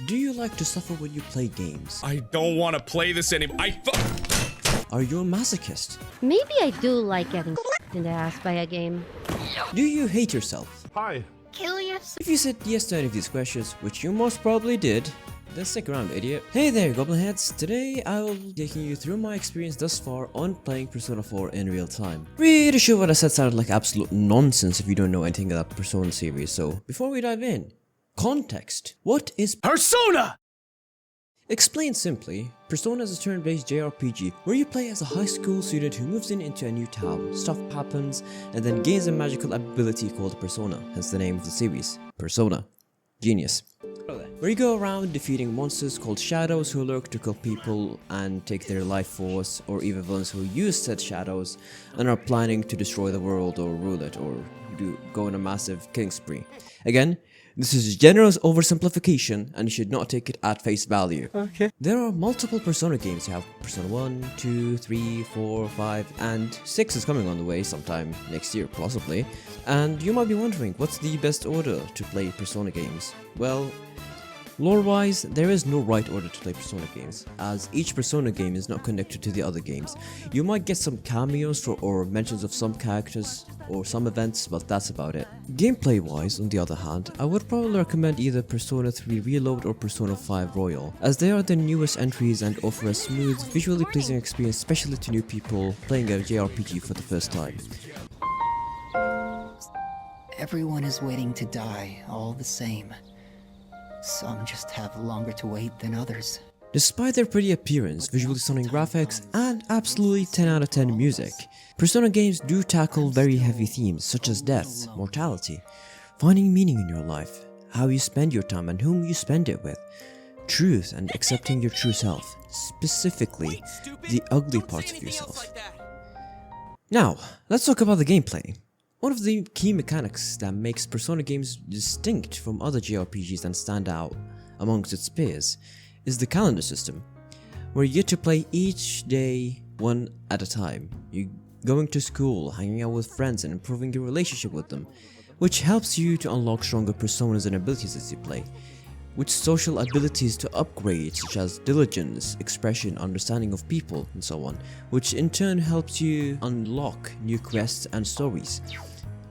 Do you like to suffer when you play games? I don't want to play this anymore. Are you a masochist? Maybe I do like getting in the ass by a game. Do you hate yourself? Hi. Kill yourself. If you said yes to any of these questions, which you most probably did, then stick around, idiot. Hey there, Goblin Heads. Today I will be taking you through my experience thus far on playing Persona 4 in real time. Pretty sure what I said sounded like absolute nonsense if you don't know anything about the Persona series, so before we dive in, context. What is Persona? Explained simply, Persona is a turn-based JRPG where you play as a high school student who moves into a new town, stuff happens, and then gains a magical ability called Persona, hence the name of the series, Persona. Genius. Where you go around defeating monsters called shadows who lurk to kill people and take their life force, or even villains who use said shadows and are planning to destroy the world or rule it, or go on a massive killing spree. Again, this is a generous oversimplification and you should not take it at face value. Okay. There are multiple Persona games. You have Persona 1, 2, 3, 4, 5, and 6 is coming on the way sometime next year, possibly. And you might be wondering, what's the best order to play Persona games? Well, lore-wise, there is no right order to play Persona games, as each Persona game is not connected to the other games. You might get some cameos or mentions of some characters or some events, but that's about it. Gameplay-wise, on the other hand, I would probably recommend either Persona 3 Reload or Persona 5 Royal, as they are the newest entries and offer a smooth, visually pleasing experience, especially to new people playing a JRPG for the first time. Everyone is waiting to die, all the same. Some just have longer to wait than others. Despite their pretty appearance, visually stunning graphics, and absolutely 10 out of 10 music, Persona games do tackle very heavy themes such as death, mortality, finding meaning in your life, how you spend your time and whom you spend it with, truth and accepting your true self, specifically the ugly parts of yourself. Now, let's talk about the gameplay. One of the key mechanics that makes Persona games distinct from other JRPGs and stand out amongst its peers is the calendar system, where you get to play each day one at a time. You're going to school, hanging out with friends and improving your relationship with them, which helps you to unlock stronger personas and abilities as you play, with social abilities to upgrade such as diligence, expression, understanding of people, and so on, which in turn helps you unlock new quests and stories.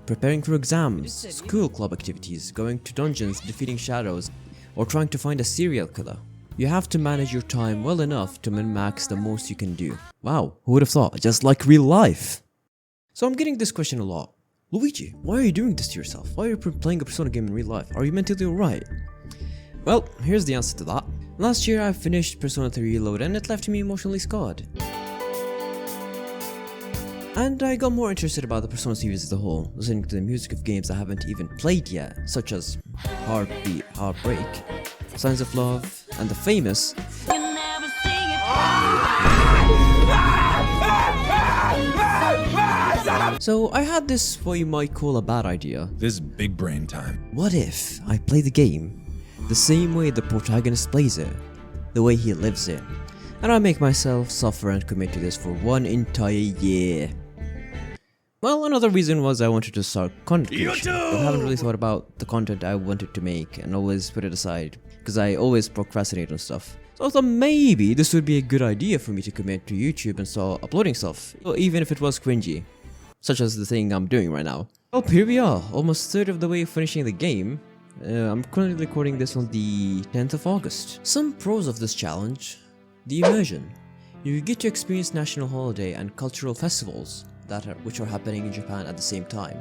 Preparing for exams, school club activities, going to dungeons, defeating shadows, or trying to find a serial killer. You have to manage your time well enough to min-max the most you can do. Wow, who would have thought? Just like real life. So I'm getting this question a lot. Luigi, why are you doing this to yourself? Why are you playing a Persona game in real life? Are you mentally alright? Well, here's the answer to that. Last year I finished Persona 3 Reload and it left me emotionally scarred. And I got more interested about the Persona series as a whole, listening to the music of games I haven't even played yet, such as Heartbeat, Heartbreak, Signs of Love, and the famous So I had this what you might call a bad idea. This is big brain time. What if I play the game the same way the protagonist plays it, the way he lives it, and I make myself suffer and commit to this for one entire year? Well, another reason was I wanted to start content creation, but I haven't really thought about the content I wanted to make and always put it aside, because I always procrastinate on stuff. So I thought maybe this would be a good idea for me to commit to YouTube and start uploading stuff, even if it was cringy, such as the thing I'm doing right now. Well, here we are, almost a third of the way finishing the game. I'm currently recording this on the 10th of August. Some pros of this challenge: the immersion. You get to experience national holiday and cultural festivals which are happening in Japan at the same time.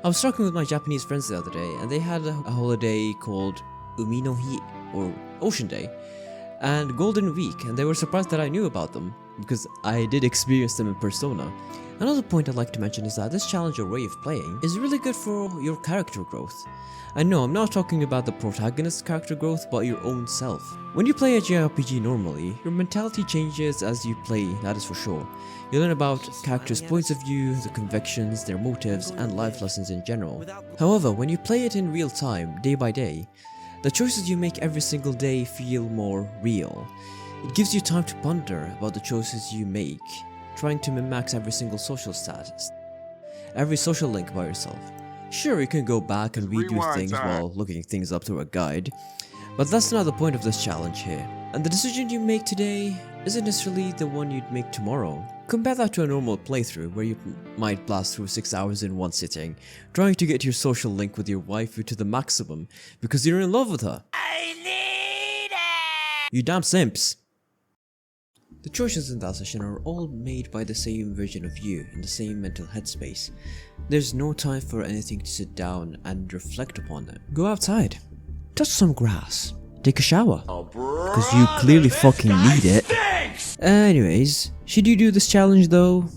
I was talking with my Japanese friends the other day, and they had a holiday called Umi no Hi, or Ocean Day, and Golden Week, and they were surprised that I knew about them, because I did experience them in Persona. Another point I'd like to mention is that this challenge or way of playing is really good for your character growth. And no, I'm not talking about the protagonist's character growth, but your own self. When you play a JRPG normally, your mentality changes as you play, that is for sure. You learn about characters' points of view, their convictions, their motives, and life lessons in general. However, when you play it in real time, day by day, the choices you make every single day feel more real. It gives you time to ponder about the choices you make, trying to min-max every single social status, every social link by yourself. Sure, you can go back and redo things while looking things up through a guide, But that's not the point of this challenge here. And the decision you make today isn't necessarily the one you'd make tomorrow. Compare that to a normal playthrough where you might blast through 6 hours in one sitting, trying to get your social link with your waifu to the maximum because you're in love with her. I need it! You damn simps! The choices in that session are all made by the same version of you in the same mental headspace. There's no time for anything to sit down and reflect upon it. Go outside, touch some grass, take a shower, because you clearly fucking need it. Anyways, should you do this challenge though?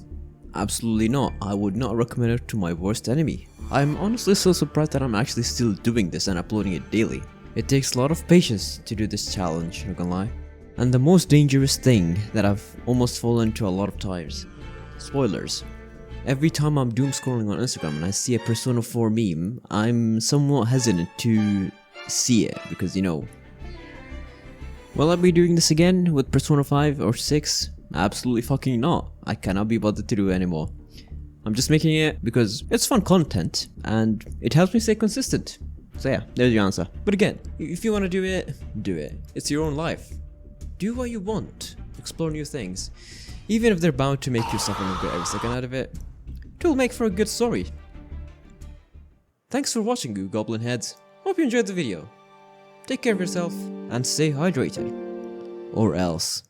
Absolutely not. I would not recommend it to my worst enemy. I'm honestly so surprised that I'm actually still doing this and uploading it daily. It takes a lot of patience to do this challenge, not gonna lie. And the most dangerous thing that I've almost fallen into a lot of times. Spoilers. Every time I'm doom scrolling on Instagram and I see a Persona 4 meme, I'm somewhat hesitant to see it because, you know. Will I be doing this again with Persona 5 or 6? Absolutely fucking not. I cannot be bothered to do it anymore. I'm just making it because it's fun content and it helps me stay consistent. So yeah, there's your answer. But again, if you want to do it, do it. It's your own life. Do what you want. Explore new things. Even if they're bound to make you suffer and regret every second out of it, it will make for a good story. Thanks for watching, you goblin heads. Hope you enjoyed the video. Take care of yourself and stay hydrated. Or else.